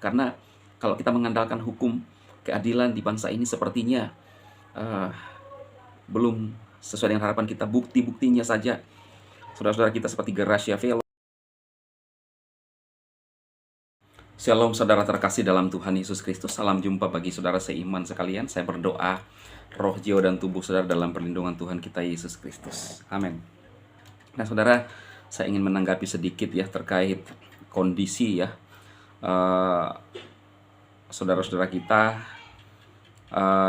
Karena kalau kita mengandalkan hukum keadilan di bangsa ini sepertinya eh, belum sesuai dengan harapan kita. Bukti-buktinya saja saudara-saudara kita seperti Gracia Velo. Shalom saudara terkasih dalam Tuhan Yesus Kristus. Salam jumpa bagi saudara seiman sekalian. Saya berdoa roh, jiwa, dan tubuh saudara dalam perlindungan Tuhan kita Yesus Kristus. Amin. Nah saudara, saya ingin menanggapi sedikit ya terkait kondisi ya saudara-saudara kita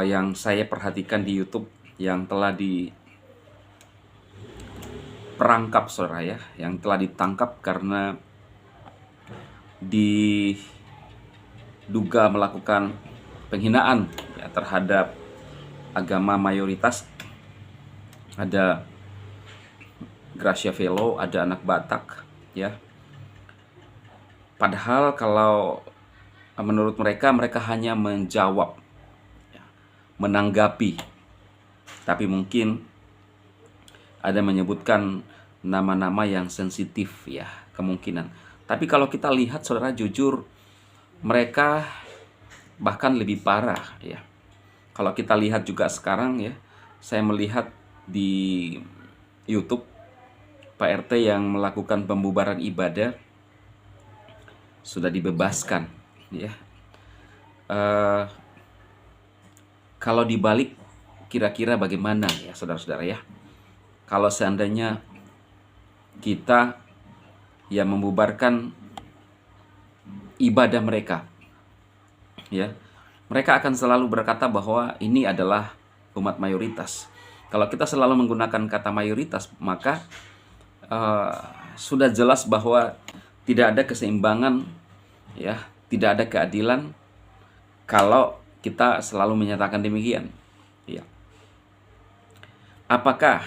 yang saya perhatikan di YouTube yang telah diperangkap saudara ya, yang telah ditangkap karena diduga melakukan penghinaan ya, terhadap agama mayoritas. Ada Gracia Velo, ada anak Batak ya. Padahal kalau menurut mereka hanya menjawab ya, menanggapi, tapi mungkin ada menyebutkan nama-nama yang sensitif ya, kemungkinan. Tapi kalau kita lihat saudara, jujur mereka bahkan lebih parah ya. Kalau kita lihat juga sekarang ya, saya melihat di YouTube Pak RT yang melakukan pembubaran ibadah sudah dibebaskan ya. Kalau dibalik kira-kira bagaimana ya saudara-saudara ya, kalau seandainya kita yang membubarkan ibadah mereka ya, mereka akan selalu berkata bahwa ini adalah umat mayoritas. Kalau kita selalu menggunakan kata mayoritas, maka sudah jelas bahwa tidak ada keseimbangan ya, tidak ada keadilan kalau kita selalu menyatakan demikian ya. Apakah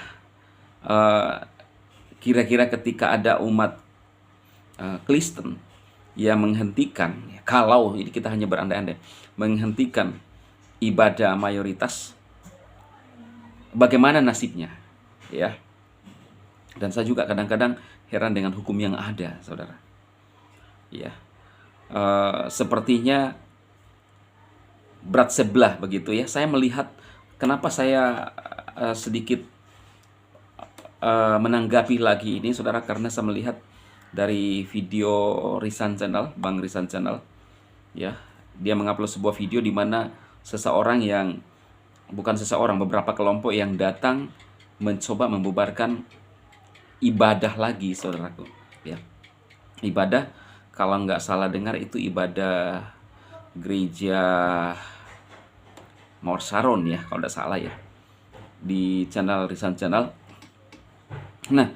kira-kira ketika ada umat Kristen yang menghentikan, kalau ini kita hanya berandai-andai, menghentikan ibadah mayoritas, bagaimana nasibnya ya? Dan saya juga kadang-kadang heran dengan hukum yang ada, saudara ya. Sepertinya berat sebelah begitu ya. Saya melihat, kenapa saya sedikit menanggapi lagi ini saudara, karena saya melihat dari video Risan Channel, Bang Risan Channel ya, dia mengupload sebuah video di mana beberapa kelompok yang datang mencoba membubarkan ibadah lagi saudaraku ya. Ibadah, kalau nggak salah dengar itu ibadah gereja Mawar Saron ya, kalau nggak salah ya, di channel Risan Channel. Nah,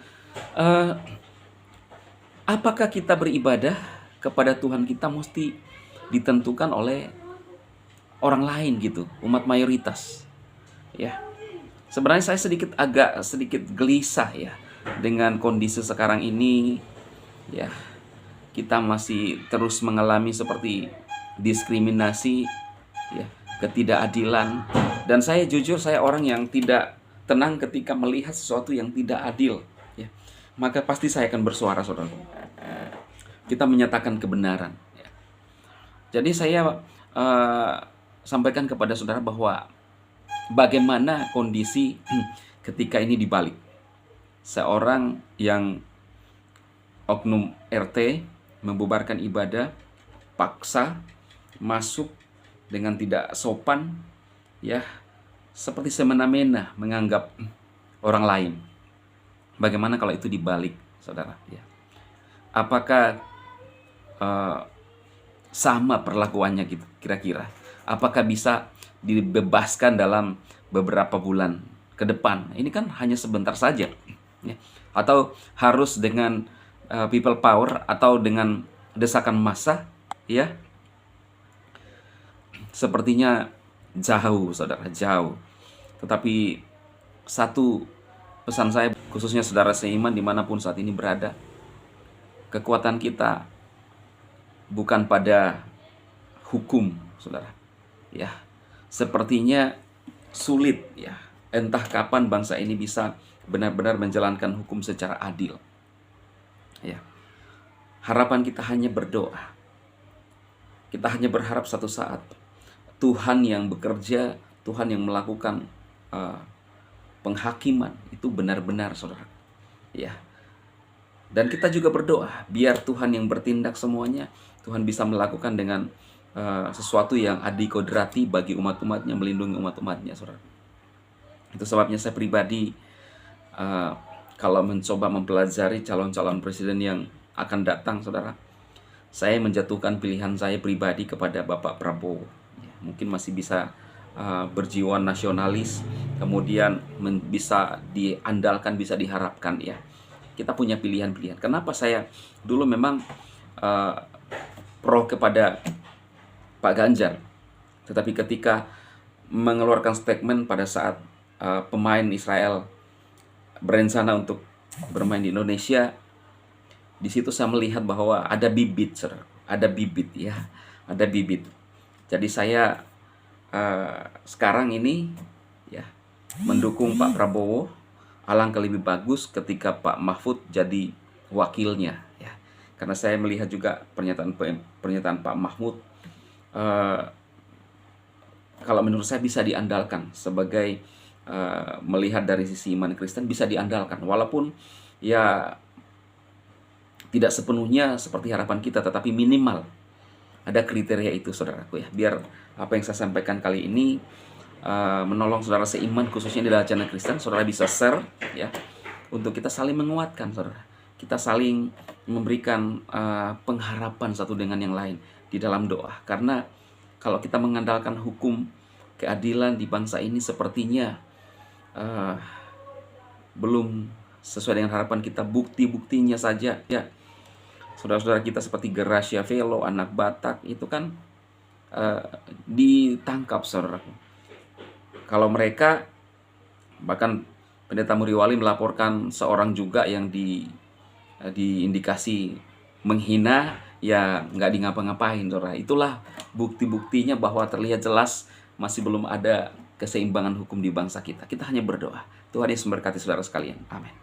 apakah kita beribadah kepada Tuhan kita mesti ditentukan oleh orang lain gitu, umat mayoritas ya? Sebenarnya saya agak sedikit gelisah ya dengan kondisi sekarang ini ya. Kita masih terus mengalami seperti diskriminasi ya, ketidakadilan, dan saya jujur, saya orang yang tidak tenang ketika melihat sesuatu yang tidak adil ya. Maka pasti saya akan bersuara saudara. Kita menyatakan kebenaran ya. Jadi saya sampaikan kepada saudara bahwa bagaimana kondisi ketika ini dibalik. Seorang yang oknum RT membubarkan ibadah, paksa masuk dengan tidak sopan ya, seperti semena-mena menganggap orang lain. Bagaimana kalau itu dibalik saudara ya? Apakah sama perlakuannya gitu kira-kira? Apakah bisa dibebaskan dalam beberapa bulan ke depan? Ini kan hanya sebentar saja ya. Atau harus dengan people power atau dengan desakan massa ya? Sepertinya jauh saudara, jauh. Tetapi satu pesan saya, khususnya saudara seiman dimanapun saat ini berada, kekuatan kita bukan pada hukum saudara ya. Sepertinya sulit ya, entah kapan bangsa ini bisa benar-benar menjalankan hukum secara adil ya. Harapan kita hanya berdoa, Kita hanya berharap satu saat Tuhan yang bekerja, Tuhan yang melakukan penghakiman itu benar-benar, saudara. Ya. Dan kita juga berdoa biar Tuhan yang bertindak semuanya, Tuhan bisa melakukan dengan sesuatu yang adikodrati bagi umat-umatnya, melindungi umat-umatnya, saudara. Itu sebabnya saya pribadi kalau mencoba mempelajari calon-calon presiden yang akan datang, saudara, saya menjatuhkan pilihan saya pribadi kepada Bapak Prabowo. Mungkin masih bisa berjiwa nasionalis, kemudian bisa diandalkan, bisa diharapkan, ya. Kita punya pilihan-pilihan. Kenapa saya dulu memang pro kepada Pak Ganjar, tetapi ketika mengeluarkan statement pada saat pemain Israel berencana untuk bermain di Indonesia, di situ saya melihat bahwa ada bibit, ada bibit, ya, ada bibit. Jadi saya sekarang ini, ya, mendukung Pak Prabowo. Alangkah lebih bagus ketika Pak Mahfud jadi wakilnya, ya. Karena saya melihat juga pernyataan Pak Mahfud, kalau menurut saya bisa diandalkan sebagai melihat dari sisi iman Kristen, bisa diandalkan, walaupun ya tidak sepenuhnya seperti harapan kita, tetapi minimal ada kriteria itu, saudaraku, ya. Biar apa yang saya sampaikan kali ini menolong saudara seiman, khususnya di dalam channel Kristen. Saudara bisa share, ya, untuk kita saling menguatkan, saudara. Kita saling memberikan pengharapan satu dengan yang lain di dalam doa. Karena kalau kita mengandalkan hukum keadilan di bangsa ini, sepertinya belum sesuai dengan harapan kita. Bukti-buktinya saja, ya, saudara-saudara kita seperti Gracia Velo, anak Batak, itu kan ditangkap, saudara. Kalau mereka, bahkan Pendeta Muriwali melaporkan seorang juga yang diindikasi menghina, ya nggak di ngapa-ngapain, saudara. Itulah bukti-buktinya bahwa terlihat jelas masih belum ada keseimbangan hukum di bangsa kita. Kita hanya berdoa. Tuhan Yesus memberkati saudara sekalian. Amin.